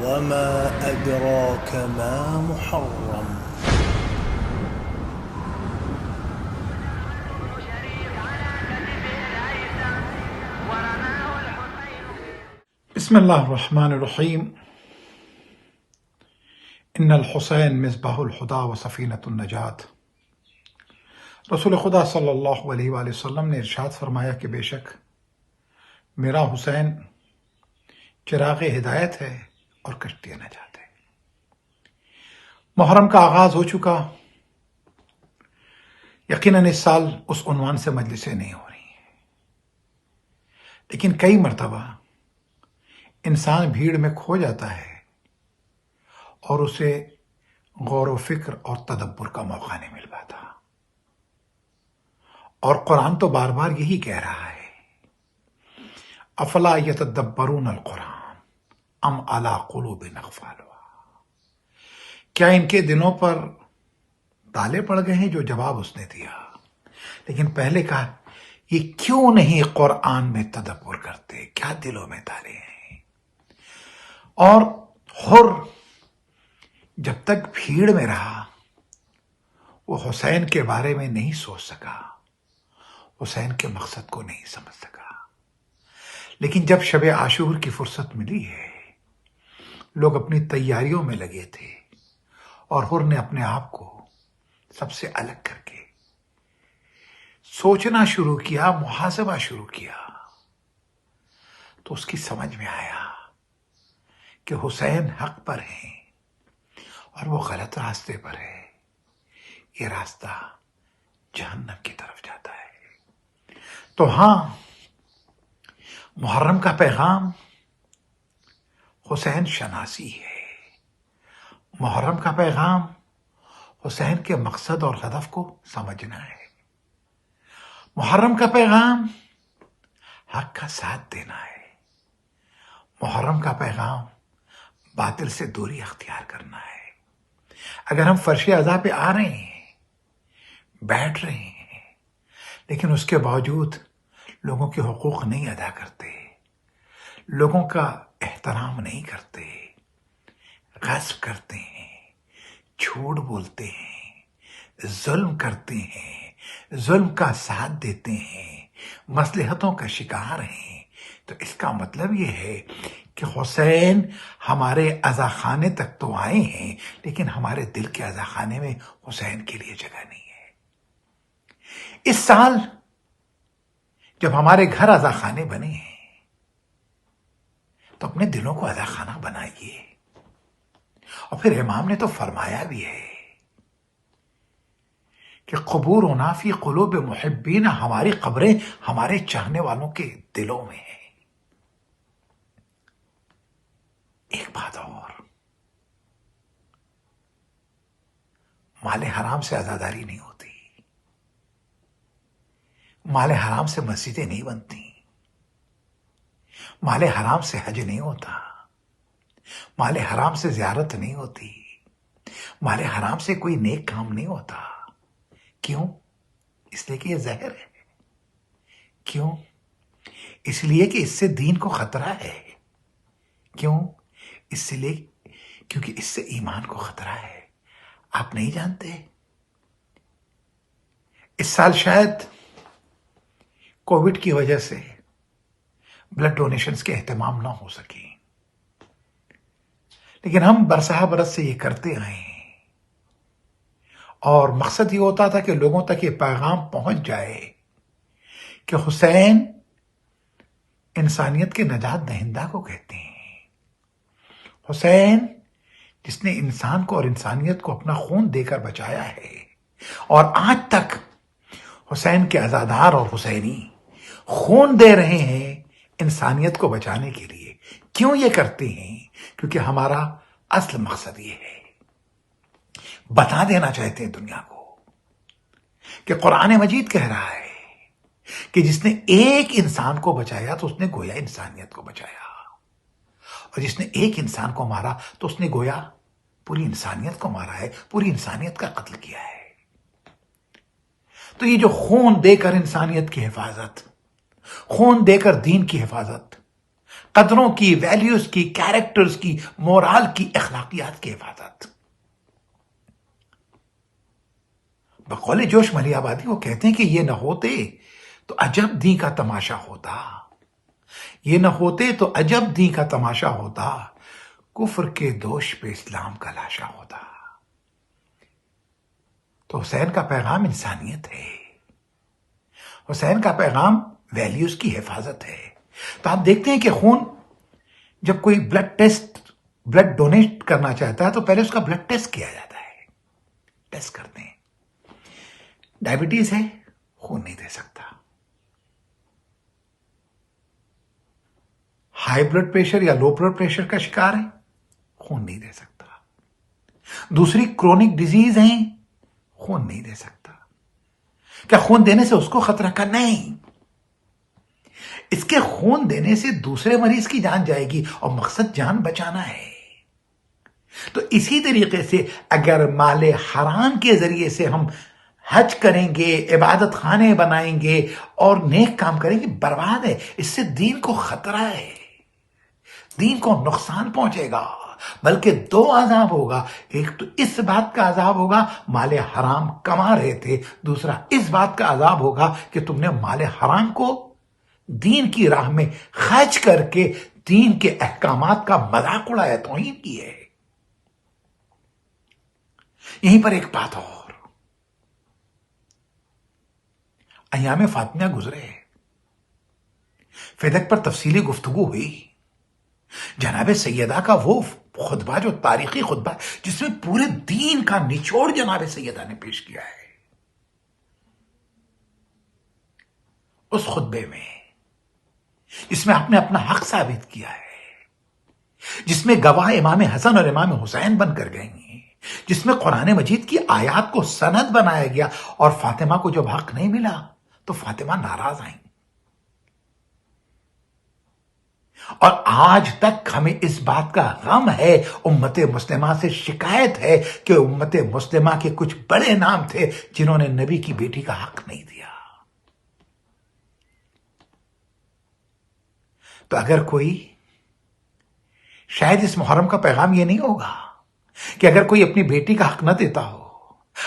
وما أدراك ما محرم. بسم اللہ الرحمن الرحیم. ان الحسین مصباح الہدی و سفینۃ النجات. رسول خدا صلی اللہ علیہ وآلہ وسلم نے ارشاد فرمایا کہ بے شک میرا حسین چراغ ہدایت ہے اور کشتی نجات ہے. محرم کا آغاز ہو چکا. یقیناً اس سال اس عنوان سے مجلسیں نہیں ہو رہی ہیں، لیکن کئی مرتبہ انسان بھیڑ میں کھو جاتا ہے اور اسے غور و فکر اور تدبر کا موقع نہیں مل پاتا. اور قرآن تو بار بار یہی کہہ رہا ہے، افلا یتدبرون القرآن ام علی قلوب اقفالها. کیا ان کے دلوں پر تالے پڑ گئے ہیں؟ جو جواب اس نے دیا. لیکن پہلے کہا یہ کیوں نہیں قرآن میں تدبر کرتے، کیا دلوں میں تالے ہیں. اور حر جب تک بھیڑ میں رہا وہ حسین کے بارے میں نہیں سوچ سکا، حسین کے مقصد کو نہیں سمجھ سکا. لیکن جب شب عاشور کی فرصت ملی ہے، لوگ اپنی تیاریوں میں لگے تھے اور حر نے اپنے آپ کو سب سے الگ کر کے سوچنا شروع کیا، محاسبہ شروع کیا، تو اس کی سمجھ میں آیا کہ حسین حق پر ہیں اور وہ غلط راستے پر ہے. یہ راستہ جہنم کی طرف جاتا ہے. تو ہاں، محرم کا پیغام حسین شناسی ہے. محرم کا پیغام حسین کے مقصد اور ہدف کو سمجھنا ہے. محرم کا پیغام حق کا ساتھ دینا ہے. محرم کا پیغام باطل سے دوری اختیار کرنا ہے. اگر ہم فرش عزا پہ آ رہے ہیں، بیٹھ رہے ہیں، لیکن اس کے باوجود لوگوں کے حقوق نہیں ادا کرتے، لوگوں کا احترام نہیں کرتے، غصب کرتے ہیں، جھوٹ بولتے ہیں، ظلم کرتے ہیں، ظلم کا ساتھ دیتے ہیں، مصلحتوں کا شکار ہیں، تو اس کا مطلب یہ ہے کہ حسین ہمارے عزاخانے تک تو آئے ہیں، لیکن ہمارے دل کے عزاخانے میں حسین کے لیے جگہ نہیں ہے. اس سال جب ہمارے گھر عزاخانے بنے ہیں تو اپنے دلوں کو عزاخانہ بنائیے. اور پھر امام نے تو فرمایا بھی ہے کہ قبورنا فی قلوب محبین، ہماری قبریں ہمارے چاہنے والوں کے دلوں میں ہیں. ایک بات اور، مال حرام سے عزاداری نہیں ہوتی، مال حرام سے مسجدیں نہیں بنتی، مال حرام سے حج نہیں ہوتا، مال حرام سے زیارت نہیں ہوتی، مال حرام سے کوئی نیک کام نہیں ہوتا. کیوں؟ اس لیے کہ یہ زہر ہے. کیوں؟ اس لیے کہ اس سے دین کو خطرہ ہے. کیوں؟ اس لیے کیونکہ اس سے ایمان کو خطرہ ہے. آپ نہیں جانتے، اس سال شاید کووڈ کی وجہ سے بلڈ ڈونیشنز کے اہتمام نہ ہو سکے، لیکن ہم برسہ برس سے یہ کرتے آئے ہیں، اور مقصد یہ ہوتا تھا کہ لوگوں تک یہ پیغام پہنچ جائے کہ حسین انسانیت کے نجات دہندہ کو کہتے ہیں. حسین جس نے انسان کو اور انسانیت کو اپنا خون دے کر بچایا ہے، اور آج تک حسین کے عزادار اور حسینی خون دے رہے ہیں انسانیت کو بچانے کے لیے. کیوں یہ کرتے ہیں؟ کیونکہ ہمارا اصل مقصد یہ ہے، بتا دینا چاہتے ہیں دنیا کو کہ قرآن مجید کہہ رہا ہے کہ جس نے ایک انسان کو بچایا تو اس نے گویا انسانیت کو بچایا، اور جس نے ایک انسان کو مارا تو اس نے گویا پوری انسانیت کو مارا ہے، پوری انسانیت کا قتل کیا ہے. تو یہ جو خون دے کر انسانیت کی حفاظت، خون دے کر دین کی حفاظت قدروں کی، ویلیوز کی، کیریکٹرز کی، مورال کی، اخلاقیات کی حفاظت. بقول جوش ملی آبادی وہ کہتے ہیں کہ یہ نہ ہوتے تو عجب دین کا تماشا ہوتا، یہ نہ ہوتے تو عجب دین کا تماشا ہوتا، کفر کے دوش پہ اسلام کا لاشا ہوتا. تو حسین کا پیغام انسانیت ہے، حسین کا پیغام ویلیوز کی حفاظت ہے. تو آپ دیکھتے ہیں کہ خون جب کوئی بلڈ ڈونیٹ کرنا چاہتا ہے تو پہلے اس کا بلڈ ٹیسٹ کیا جاتا ہے، ٹیسٹ کرتے ہیں. ڈائبٹیز ہے، خون نہیں دے سکتا. ہائی بلڈ پریشر یا لو بلڈ پریشر کا شکار ہے، خون نہیں دے سکتا. دوسری کرونک ڈیزیز ہیں، خون نہیں دے سکتا. کیا خون دینے سے اس کو خطرہ کا؟ نہیں، اس کے خون دینے سے دوسرے مریض کی جان جائے گی اور مقصد جان بچانا ہے. تو اسی طریقے سے اگر مال حرام کے ذریعے سے ہم حج کریں گے، عبادت خانے بنائیں گے اور نیک کام کریں گے، برباد ہے. اس سے دین کو خطرہ ہے، دین کو نقصان پہنچے گا. بلکہ دو عذاب ہوگا، ایک تو اس بات کا عذاب ہوگا مال حرام کما رہے تھے، دوسرا اس بات کا عذاب ہوگا کہ تم نے مال حرام کو دین کی راہ میں خرچ کر کے دین کے احکامات کا مذاق اڑایا، توہین کی ہے. یہیں پر ایک بات اور، ایام فاطمیہ گزرے، فدق پر تفصیلی گفتگو ہوئی. جناب سیدہ کا وہ خطبہ جو تاریخی خطبہ جس میں پورے دین کا نچوڑ جناب سیدہ نے پیش کیا ہے، اس خطبے میں جس میں آپ نے اپنا حق ثابت کیا ہے، جس میں گواہ امام حسن اور امام حسین بن کر گئے ہیں، جس میں قرآن مجید کی آیات کو سند بنایا گیا، اور فاطمہ کو جب حق نہیں ملا تو فاطمہ ناراض آئیں. اور آج تک ہمیں اس بات کا غم ہے، امت مسلمہ سے شکایت ہے کہ امت مسلمہ کے کچھ بڑے نام تھے جنہوں نے نبی کی بیٹی کا حق نہیں دیا. تو اگر کوئی، شاید اس محرم کا پیغام یہ نہیں ہوگا کہ اگر کوئی اپنی بیٹی کا حق نہ دیتا ہو،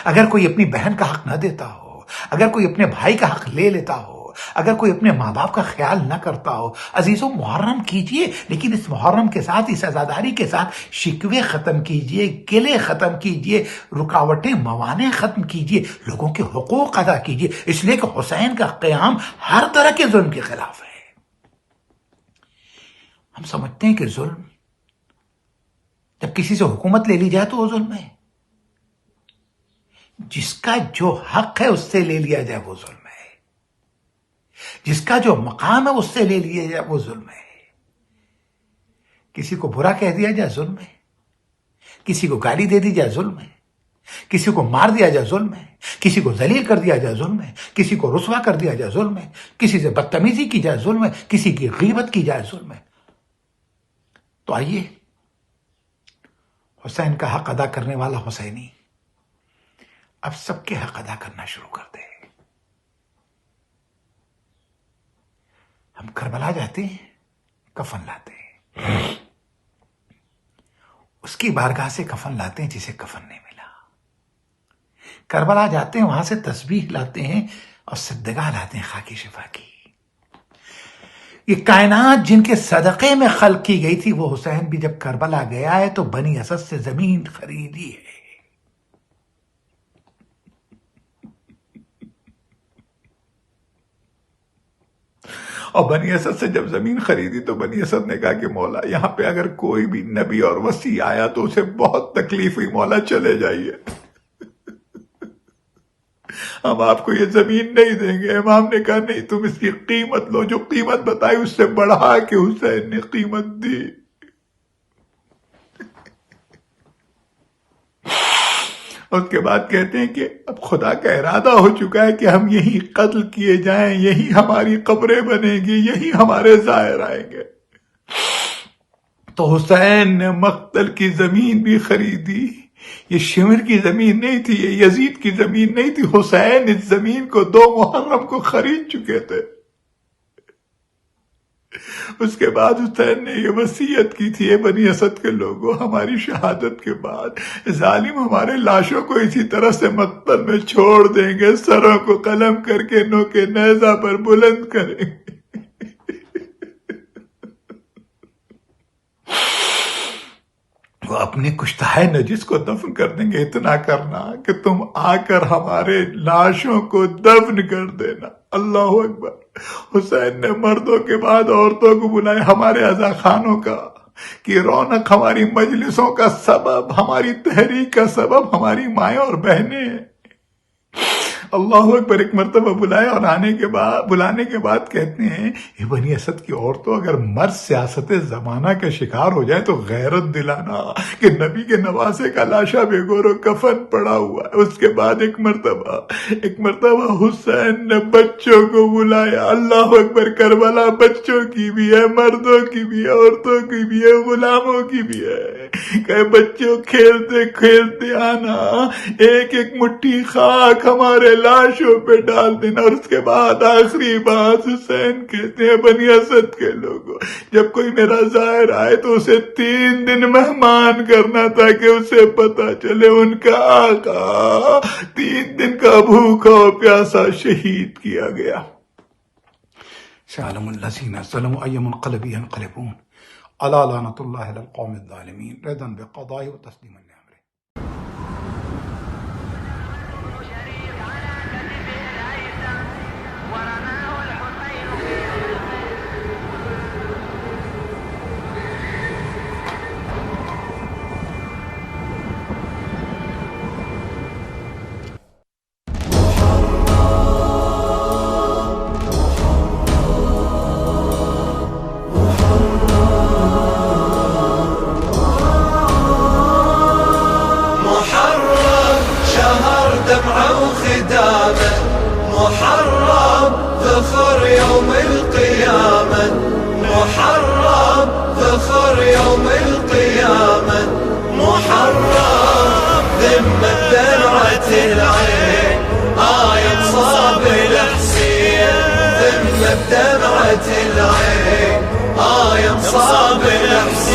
اگر کوئی اپنی بہن کا حق نہ دیتا ہو، اگر کوئی اپنے بھائی کا حق لے لیتا ہو، اگر کوئی اپنے ماں باپ کا خیال نہ کرتا ہو، عزیزوں محرم کیجئے، لیکن اس محرم کے ساتھ، اس عزاداری کے ساتھ شکوے ختم کیجئے، گلے ختم کیجئے، رکاوٹیں موانع ختم کیجئے، لوگوں کے حقوق ادا کیجئے. اس لیے کہ حسین کا قیام ہر طرح کے ظلم کے خلاف ہے. ہم سمجھتے ہیں کہ ظلم، جب کسی سے حکومت لے لی جائے تو وہ ظلم ہے. جس کا جو حق ہے اس سے لے لیا جائے وہ ظلم ہے، جس کا جو مقام ہے اس سے لے لیا جائے وہ ظلم ہے. کسی کو برا کہہ دیا جائے ظلم ہے، کسی کو گالی دے دی جائے ظلم ہے، کسی کو مار دیا جائے ظلم ہے، کسی کو ذلیل کر دیا جائے ظلم ہے، کسی کو رسوا کر دیا جائے ظلم ہے، کسی سے بدتمیزی کی جائے ظلم ہے، کسی کی غیبت کی جائے ظلم ہے. تو آئیے حسین کا حق ادا کرنے والا حسینی اب سب کے حق ادا کرنا شروع کر دے. ہم کربلا جاتے ہیں، کفن لاتے ہیں، اس کی بارگاہ سے کفن لاتے ہیں جسے کفن نہیں ملا. کربلا جاتے ہیں، وہاں سے تسبیح لاتے ہیں اور صدقہ لاتے ہیں خاکی شفا کی. یہ کائنات جن کے صدقے میں خلق کی گئی تھی، وہ حسین بھی جب کربلا گیا ہے تو بنی اسد سے زمین خریدی ہے. اور بنی اسد سے جب زمین خریدی تو بنی اسد نے کہا کہ مولا یہاں پہ اگر کوئی بھی نبی اور وصی آیا تو اسے بہت تکلیف ہوئی، مولا چلے جائیے، ہم آپ کو یہ زمین نہیں دیں گے. امام نے کہا نہیں، تم اس کی قیمت لو، جو قیمت بتائی اس سے بڑھا کے حسین نے قیمت دی. اس کے بعد کہتے ہیں کہ اب خدا کا ارادہ ہو چکا ہے کہ ہم یہی قتل کیے جائیں، یہی ہماری قبریں بنیں گی، یہی ہمارے ظاہر آئیں گے. تو حسین نے مقتل کی زمین بھی خریدی. یہ شمر کی زمین نہیں تھی، یہ یزید کی زمین نہیں تھی، حسین اس زمین کو 2 محرم کو خرید چکے تھے. اس کے بعد حسین نے یہ وصیت کی تھی، اے بنی اسد کے لوگوں، ہماری شہادت کے بعد ظالم ہمارے لاشوں کو اسی طرح سے مقتل میں چھوڑ دیں گے، سروں کو قلم کر کے نوکے نیزہ پر بلند کریں گے۔ وہ اپنے کشتہ نجس کو دفن کر دیں گے، اتنا کرنا کہ تم آ کر ہمارے لاشوں کو دفن کر دینا۔ اللہ اکبر۔ حسین نے مردوں کے بعد عورتوں کو بلائے، ہمارے عزا خانوں کا کی رونق، ہماری مجلسوں کا سبب، ہماری تحریک کا سبب ہماری مائیں اور بہنیں ہیں۔ اللہ اکبر۔ ایک مرتبہ بلایا اور بلانے کے بعد کہتے ہیں، اے بنی اسد کی عورتوں، اگر مرد سیاست زمانہ کا شکار ہو جائے تو غیرت دلانا کہ نبی کے نواسے کا لاشا بے گور و کفن پڑا ہوا ہے۔ اس کے بعد ایک مرتبہ حسین نے بچوں کو بلایا۔ اللہ اکبر۔ کربلا بچوں کی بھی ہے، مردوں کی بھی ہے، عورتوں کی بھی ہے، غلاموں کی بھی ہے۔ کہ بچوں کھیلتے کھیلتے آنا، ایک ایک مٹھی خاک ہمارے لاشوں پہ ڈال دینا۔ اور اس کے بعد آخری بات حسین کہتے ہیں، بنی اسد کے لوگوں، جب کوئی میرا زائر آئے تو اسے 3 دن مہمان کرنا تاکہ اسے پتا چلے ان کا آقا 3 دن کا بھوکا و پیاسا شہید کیا گیا۔ سيعلم الذين ظلموا أي منقلب ينقلبون ألا لعنة الله على القوم الظالمين رضا بقضائه وتسليما لأمره۔ دمعة وخدامة، محرم ذخر يوم القيامة، محرم ذخر يوم القيامة، محرم ذمة دمعة العين مصاب الحسين، ذمة دمعة العين مصاب الحسين.